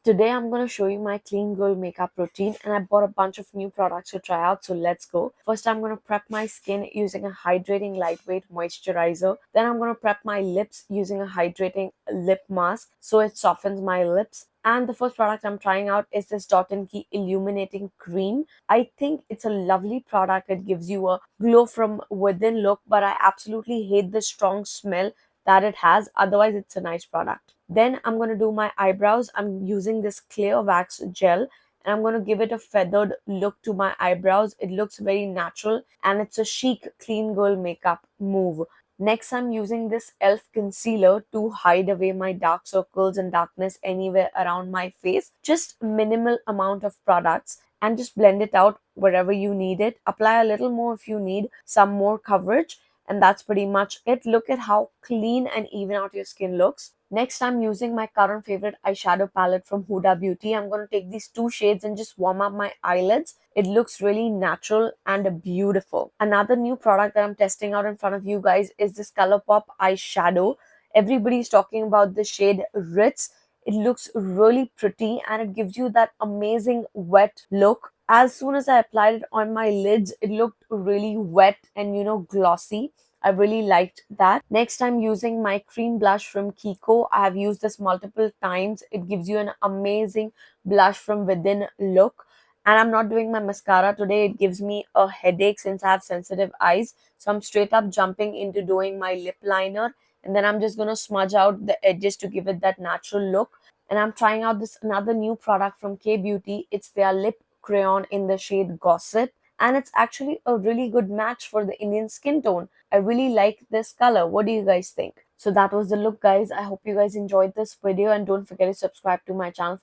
Today I'm going to show you my clean girl makeup routine and I bought a bunch of new products to try out, so let's go. First I'm going to prep my skin using a hydrating lightweight moisturizer. Then I'm going to prep my lips using a hydrating lip mask so it softens my lips. And the first product I'm trying out is this Dot and Key Illuminating Cream. I think it's a lovely product. It gives you a glow from within look, but I absolutely hate the strong smell that it has. Otherwise, it's a nice product. Then I'm going to do my eyebrows. I'm using this clear wax gel and I'm going to give it a feathered look to my eyebrows. It looks very natural and it's a chic, clean girl makeup move. Next, I'm using this e.l.f. concealer to hide away my dark circles and darkness anywhere around my face. Just minimal amount of products and just blend it out wherever you need it. Apply a little more if you need some more coverage, and that's pretty much it. Look at how clean and even out your skin looks. Next, I'm using my current favorite eyeshadow palette from Huda Beauty. I'm going to take these two shades and just warm up my eyelids. It looks really natural and beautiful. Another new product that I'm testing out in front of you guys is this ColourPop eyeshadow. Everybody's talking about the shade Ritz. It looks really pretty and it gives you that amazing wet look. As soon as I applied it on my lids, it looked really wet and glossy. I really liked that. Next, I'm using my cream blush from Kiko. I have used this multiple times. It gives you an amazing blush from within look. And I'm not doing my mascara today. It gives me a headache since I have sensitive eyes. So I'm straight up jumping into doing my lip liner. And then I'm just going to smudge out the edges to give it that natural look. And I'm trying out this another new product from K Beauty. It's their lip crayon in the shade Gossip. And it's actually a really good match for the Indian skin tone. I really like this color. What do you guys think? So that was the look, guys. I hope you guys enjoyed this video and don't forget to subscribe to my channel